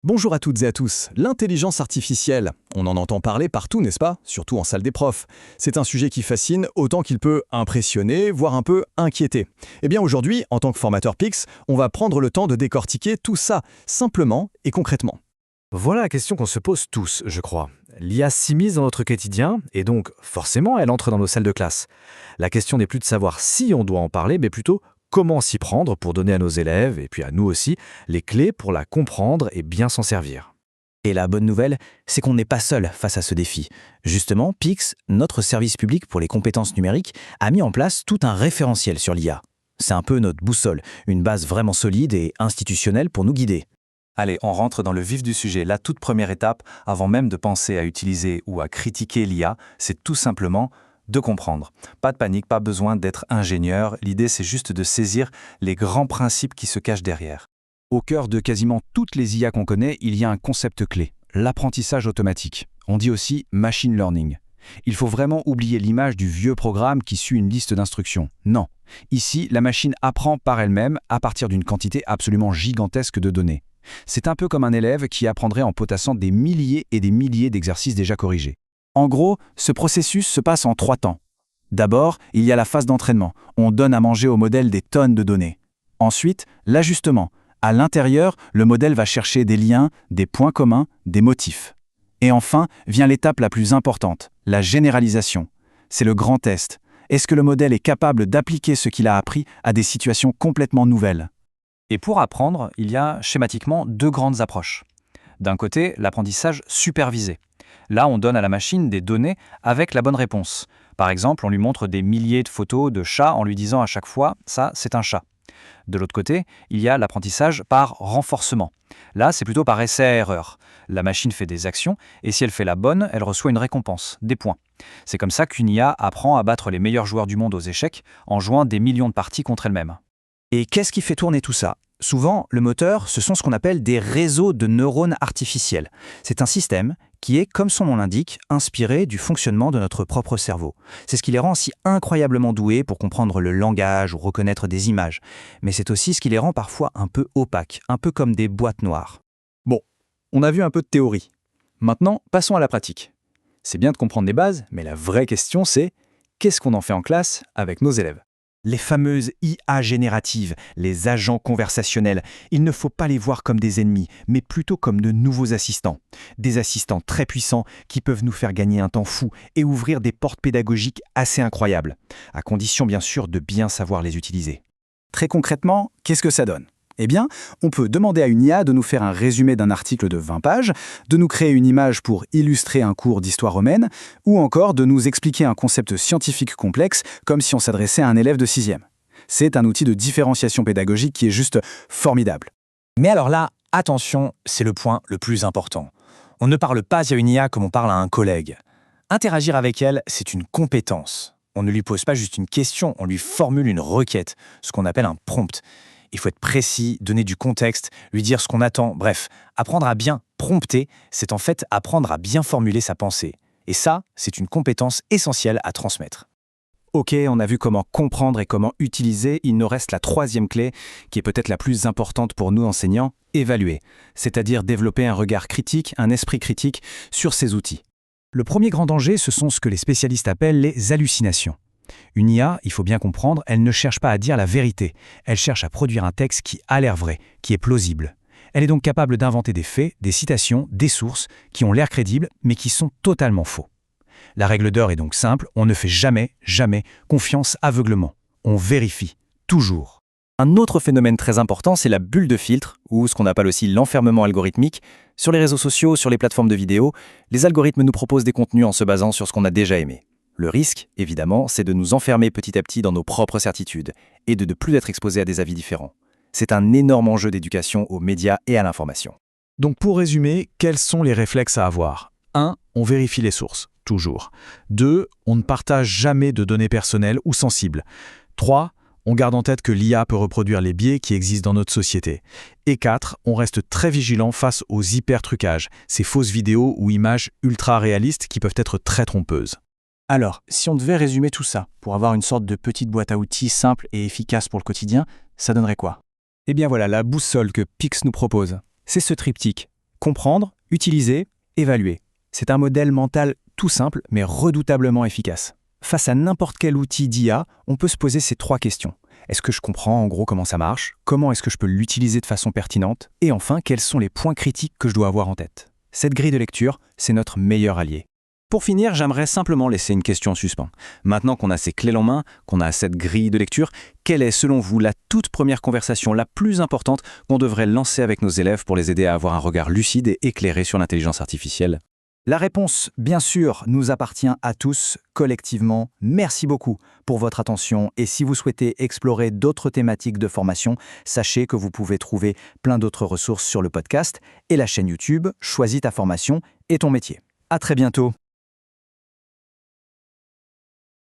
Bonjour à toutes et à tous. L'intelligence artificielle, on en entend parler partout, n'est-ce pas? Surtout en salle des profs. C'est un sujet qui fascine autant qu'il peut impressionner, voire un peu inquiéter. Eh bien aujourd'hui, en tant que formateur Pix, on va prendre le temps de décortiquer tout ça, simplement et concrètement. Voilà la question qu'on se pose tous, je crois. L'IA s'immisce dans notre quotidien, et donc, forcément, elle entre dans nos salles de classe. La question n'est plus de savoir si on doit en parler, mais plutôt comment s'y prendre pour donner à nos élèves, et puis à nous aussi, les clés pour la comprendre et bien s'en servir. Et la bonne nouvelle, c'est qu'on n'est pas seul face à ce défi. Justement, Pix, notre service public pour les compétences numériques, a mis en place tout un référentiel sur l'IA. C'est un peu notre boussole, une base vraiment solide et institutionnelle pour nous guider. Allez, on rentre dans le vif du sujet. La toute première étape, avant même de penser à utiliser ou à critiquer l'IA, c'est tout simplement de comprendre. Pas de panique, pas besoin d'être ingénieur. L'idée, c'est juste de saisir les grands principes qui se cachent derrière. Au cœur de quasiment toutes les IA qu'on connaît, il y a un concept clé, l'apprentissage automatique. On dit aussi machine learning. Il faut vraiment oublier l'image du vieux programme qui suit une liste d'instructions. Non. Ici, la machine apprend par elle-même à partir d'une quantité absolument gigantesque de données. C'est un peu comme un élève qui apprendrait en potassant des milliers et des milliers d'exercices déjà corrigés. En gros, ce processus se passe en 3 temps. D'abord, il y a la phase d'entraînement. On donne à manger au modèle des tonnes de données. Ensuite, l'ajustement. À l'intérieur, le modèle va chercher des liens, des points communs, des motifs. Et enfin, vient l'étape la plus importante, la généralisation. C'est le grand test. Est-ce que le modèle est capable d'appliquer ce qu'il a appris à des situations complètement nouvelles ? Et pour apprendre, il y a schématiquement 2 grandes approches. D'un côté, l'apprentissage supervisé. Là, on donne à la machine des données avec la bonne réponse. Par exemple, on lui montre des milliers de photos de chats en lui disant à chaque fois « ça, c'est un chat ». De l'autre côté, il y a l'apprentissage par renforcement. Là, c'est plutôt par essai-erreur. La machine fait des actions et si elle fait la bonne, elle reçoit une récompense, des points. C'est comme ça qu'une IA apprend à battre les meilleurs joueurs du monde aux échecs en jouant des millions de parties contre elle-même. Et qu'est-ce qui fait tourner tout ça ? Souvent, le moteur, ce sont ce qu'on appelle des réseaux de neurones artificiels. C'est un système qui est, comme son nom l'indique, inspiré du fonctionnement de notre propre cerveau. C'est ce qui les rend si incroyablement doués pour comprendre le langage ou reconnaître des images. Mais c'est aussi ce qui les rend parfois un peu opaques, un peu comme des boîtes noires. Bon, on a vu un peu de théorie. Maintenant, passons à la pratique. C'est bien de comprendre les bases, mais la vraie question c'est qu'est-ce qu'on en fait en classe avec nos élèves ? Les fameuses IA génératives, les agents conversationnels, il ne faut pas les voir comme des ennemis, mais plutôt comme de nouveaux assistants. Des assistants très puissants qui peuvent nous faire gagner un temps fou et ouvrir des portes pédagogiques assez incroyables, à condition bien sûr de bien savoir les utiliser. Très concrètement, qu'est-ce que ça donne ? Eh bien, on peut demander à une IA de nous faire un résumé d'un article de 20 pages, de nous créer une image pour illustrer un cours d'histoire romaine, ou encore de nous expliquer un concept scientifique complexe comme si on s'adressait à un élève de 6e. C'est un outil de différenciation pédagogique qui est juste formidable. Mais alors là, attention, c'est le point le plus important. On ne parle pas à une IA comme on parle à un collègue. Interagir avec elle, c'est une compétence. On ne lui pose pas juste une question, on lui formule une requête, ce qu'on appelle un prompt. Il faut être précis, donner du contexte, lui dire ce qu'on attend. Bref, apprendre à bien prompter, c'est en fait apprendre à bien formuler sa pensée. Et ça, c'est une compétence essentielle à transmettre. Ok, on a vu comment comprendre et comment utiliser, il nous reste la 3e clé, qui est peut-être la plus importante pour nous enseignants, évaluer. C'est-à-dire développer un regard critique, un esprit critique sur ces outils. Le premier grand danger, ce sont ce que les spécialistes appellent les hallucinations. Une IA, il faut bien comprendre, elle ne cherche pas à dire la vérité. Elle cherche à produire un texte qui a l'air vrai, qui est plausible. Elle est donc capable d'inventer des faits, des citations, des sources qui ont l'air crédibles, mais qui sont totalement faux. La règle d'or est donc simple, on ne fait jamais confiance aveuglement. On vérifie, toujours. Un autre phénomène très important, c'est la bulle de filtre, ou ce qu'on appelle aussi l'enfermement algorithmique. Sur les réseaux sociaux, sur les plateformes de vidéos, les algorithmes nous proposent des contenus en se basant sur ce qu'on a déjà aimé. Le risque, évidemment, c'est de nous enfermer petit à petit dans nos propres certitudes et de ne plus être exposés à des avis différents. C'est un énorme enjeu d'éducation aux médias et à l'information. Donc pour résumer, quels sont les réflexes à avoir ? 1. On vérifie les sources, toujours. 2. On ne partage jamais de données personnelles ou sensibles. 3. On garde en tête que l'IA peut reproduire les biais qui existent dans notre société. Et 4. On reste très vigilant face aux hyper-trucages, ces fausses vidéos ou images ultra réalistes qui peuvent être très trompeuses. Alors, si on devait résumer tout ça pour avoir une sorte de petite boîte à outils simple et efficace pour le quotidien, ça donnerait quoi ? Eh bien voilà la boussole que Pix nous propose. C'est ce triptyque. Comprendre, utiliser, évaluer. C'est un modèle mental tout simple, mais redoutablement efficace. Face à n'importe quel outil d'IA, on peut se poser ces 3 questions. Est-ce que je comprends en gros comment ça marche? Comment est-ce que je peux l'utiliser de façon pertinente? Et enfin, quels sont les points critiques que je dois avoir en tête? Cette grille de lecture, c'est notre meilleur allié. Pour finir, j'aimerais simplement laisser une question en suspens. Maintenant qu'on a ces clés en main, qu'on a cette grille de lecture, quelle est selon vous la toute première conversation la plus importante qu'on devrait lancer avec nos élèves pour les aider à avoir un regard lucide et éclairé sur l'intelligence artificielle? La réponse, bien sûr, nous appartient à tous, collectivement. Merci beaucoup pour votre attention et si vous souhaitez explorer d'autres thématiques de formation, sachez que vous pouvez trouver plein d'autres ressources sur le podcast et la chaîne YouTube Choisis ta formation et ton métier. À très bientôt.